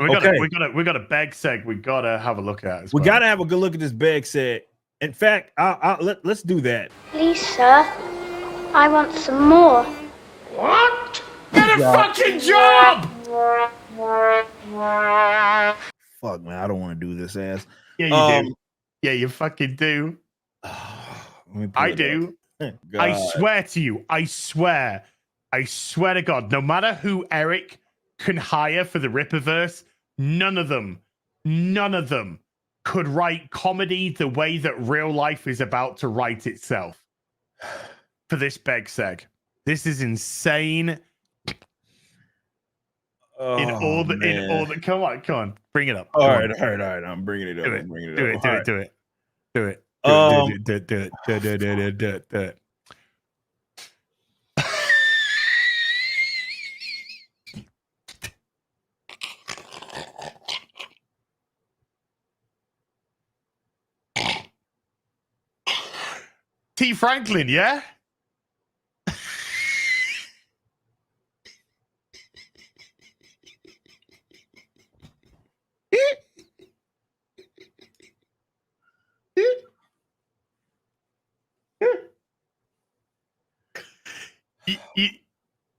We got a bag seg. We gotta have a look at. We gotta have a good look at this bag set. In fact, let's do that. Please, sir, I want some more. What? Get a fucking job! Fuck, man, I don't want to do this ass. Yeah, you do. Yeah, you fucking do. I do. I swear to you. I swear to God, no matter who Eric can hire for the Rippaverse, none of them could write comedy the way that real life is about to write itself for this beg seg. This is insane. In all the come on, bring it up. All right. I'm bringing it up. Do it. T. Franklin, yeah?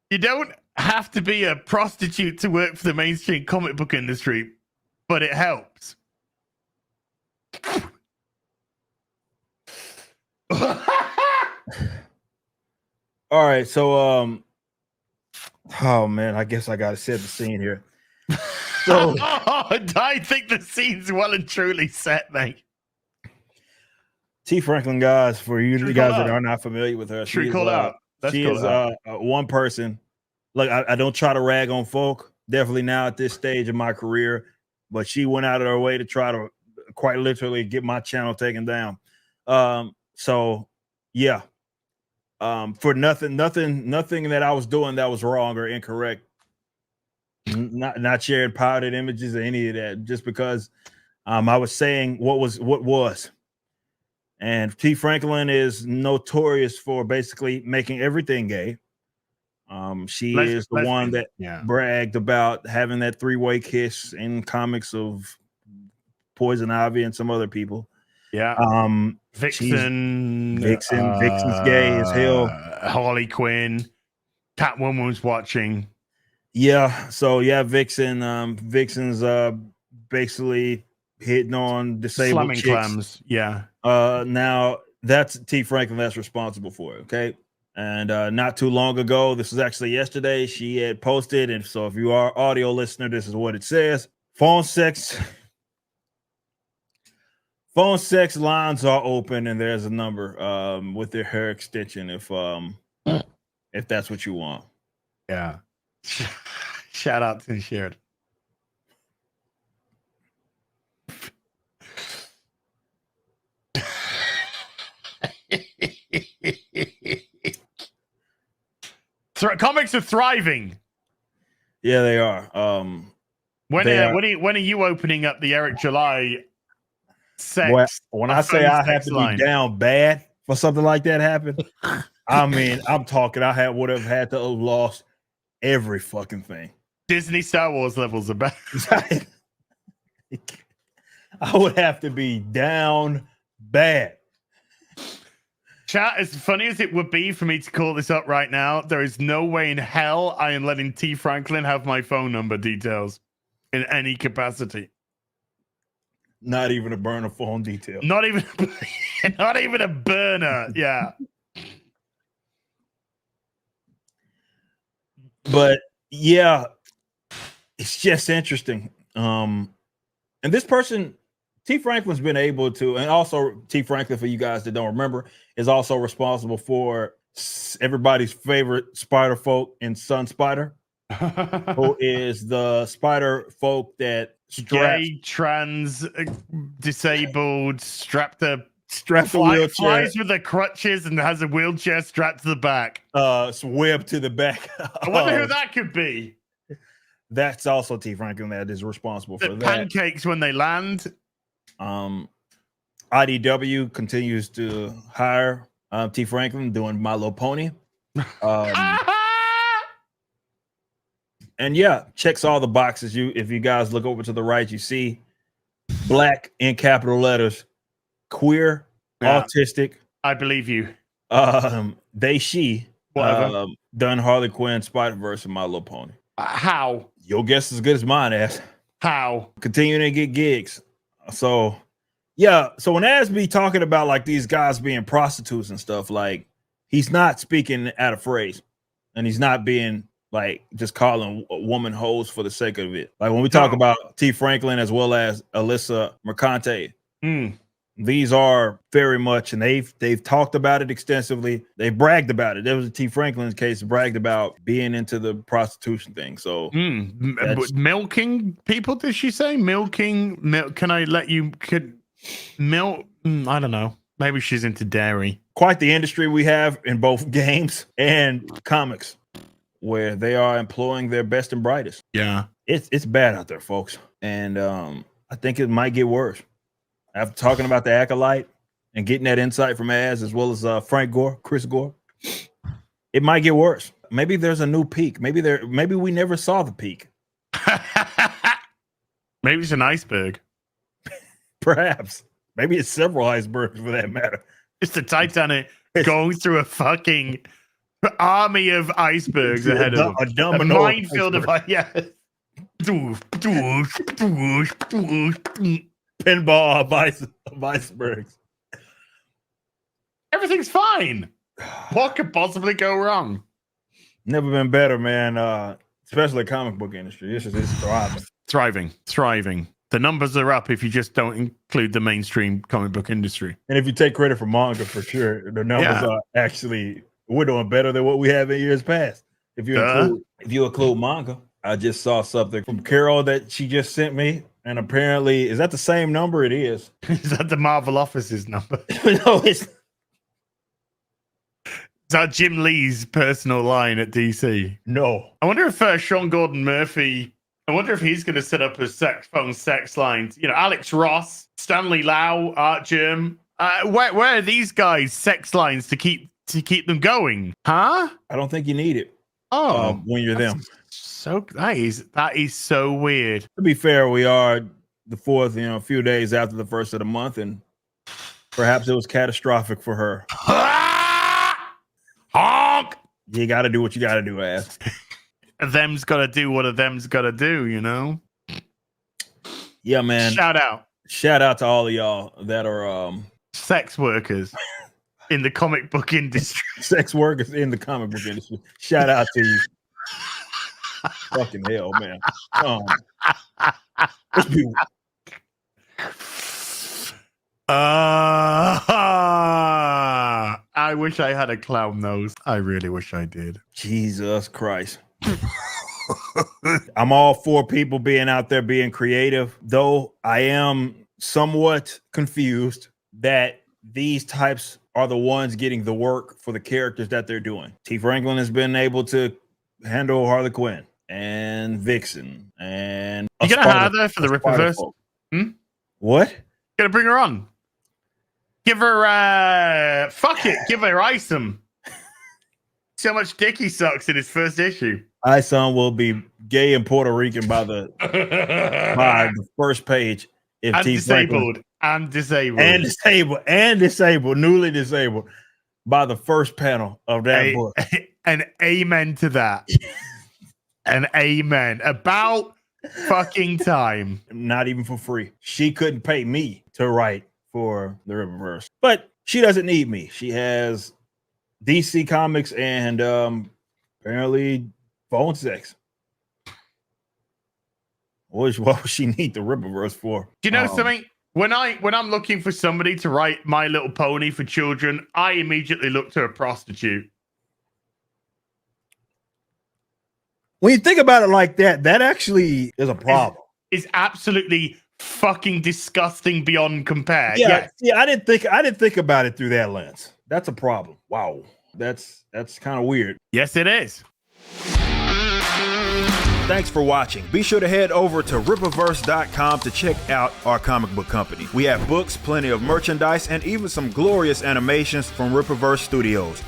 You don't have to be a prostitute to work for the mainstream comic book industry, but it helps. All right, so oh man, I guess I gotta set the scene here. So I think the scene's well and truly set, mate. T. Franklin, guys, for you guys that are not familiar with her, she is one person. Look, I don't try to rag on folk, definitely now at this stage of my career, but she went out of her way to try to quite literally get my channel taken down. So yeah, for nothing that I was doing that was wrong or incorrect. Not sharing pirated images or any of that, just because I was saying what was. And T. Franklin is notorious for basically making everything gay. She is the one that bragged about having that 3-way kiss in comics of Poison Ivy and some other people. Yeah. Vixen's gay as hell. Harley Quinn, Catwoman was watching. Yeah. So yeah, Vixen's basically hitting on disabled Slamming chicks. clams. Yeah. Now that's T. Franklin that's responsible for it. Okay. And not too long ago, this was actually yesterday, she had posted, and so if you are audio listener, this is what it says. Phone sex lines are open, and there's a number with their hair extension if that's what you want. Yeah. Shout out to Shared. Comics are thriving. Yeah, they are. When are you opening up the Eric July sex? When I say I have to be down bad for something like that happen, I mean, I'm talking. I would have had to have lost every fucking thing. Disney Star Wars levels are bad. I would have to be down bad. Chat, as funny as it would be for me to call this up right now, there is no way in hell I am letting T. Franklin have my phone number details in any capacity. Not even a burner phone detail. Not even a burner. Yeah. But yeah, it's just interesting. And this person, T. Franklin's been able to, and also T. Franklin, for you guys that don't remember, is also responsible for everybody's favorite spider folk in Sun Spider, who is the spider folk that gay, trans, disabled, strapped to wheelchair, flies with the crutches and has a wheelchair strapped to the back. Webbed to the back. I wonder who that could be. That's also T. Franklin that is responsible for that. Pancakes when they land. IDW continues to hire T. Franklin doing My Little Pony. And yeah, checks all the boxes. If you guys look over to the right, you see Black in capital letters, queer, autistic. I believe you. She whatever done Harley Quinn, Spider-Verse, and My Little Pony. How? Your guess is as good as mine, ass. How? Continuing to get gigs. So yeah, so when As be talking about like these guys being prostitutes and stuff, like he's not speaking out of phrase, and he's not being like just calling a woman hoes for the sake of it. Like when we talk about T. Franklin as well as Alyssa Mercante, these are very much, and they've talked about it extensively. They bragged about it. There was a T. Franklin's case, bragged about being into the prostitution thing. So milking people, did she say? Milking? Can I let you milk? I don't know. Maybe she's into dairy. Quite the industry we have in both games and comics, where they are employing their best and brightest. Yeah, it's bad out there, folks, and I think it might get worse. After talking about the Acolyte and getting that insight from as well as Chris Gore, it might get worse. Maybe there's a new peak. Maybe we never saw the peak. Maybe it's an iceberg. Perhaps. Maybe it's several icebergs for that matter. It's the Titanic going through a fucking army of icebergs ahead of them. A minefield of pinball of icebergs. Everything's fine. What could possibly go wrong? Never been better, man. Especially the comic book industry. It's thriving. Thriving. The numbers are up if you just don't include the mainstream comic book industry. And if you take credit for manga, for sure, the numbers are actually, we're doing better than what we have in years past. If you include manga, I just saw something from Carol that she just sent me. And apparently, is that the same number? It is. Is that the Marvel office's number? No, it's that Jim Lee's personal line at DC? No. I wonder if Sean Gordon Murphy, I wonder if he's going to set up a sex lines. You know, Alex Ross, Stanley Lau, Art Germ. Where are these guys' sex lines to keep them going? Huh? I don't think you need it. Oh, when you're them. So that is so weird. To be fair, we are the fourth, a few days after the first of the month, and perhaps it was catastrophic for her. Honk! You got to do what you got to do, ass. A them's got to do what a them's got to do, you know? Yeah, man. Shout out to all of y'all that are sex workers in the comic book industry. Sex workers in the comic book industry. Shout out to you. Fucking hell, man. I wish I had a clown nose. I really wish I did. Jesus Christ. I'm all for people being out there being creative, though I am somewhat confused that these types are the ones getting the work for the characters that they're doing. T. Franklin has been able to handle Harley Quinn and Vixen, and you gonna have her for the Rippaverse? What? Gonna bring her on? Give her fuck it. Give her Isom. See how much dick he sucks in his first issue. Isom will be gay and Puerto Rican by the first page. If and T. disabled, and disabled, newly disabled by the first panel of that book. And amen to that. And amen. About fucking time. Not even for free. She couldn't pay me to write for the Rippaverse, but she doesn't need me. She has DC Comics and apparently phone sex. What would she need the Rippaverse for? Do you know something? When I'm looking for somebody to write My Little Pony for children, I immediately look to a prostitute. When you think about it like that, that actually is a problem. It's absolutely fucking disgusting beyond compare. Yeah, I didn't think about it through that lens. That's a problem. Wow. That's kind of weird. Yes, it is. Thanks for watching. Be sure to head over to Rippaverse.com to check out our comic book company. We have books, plenty of merchandise, and even some glorious animations from Rippaverse Studios.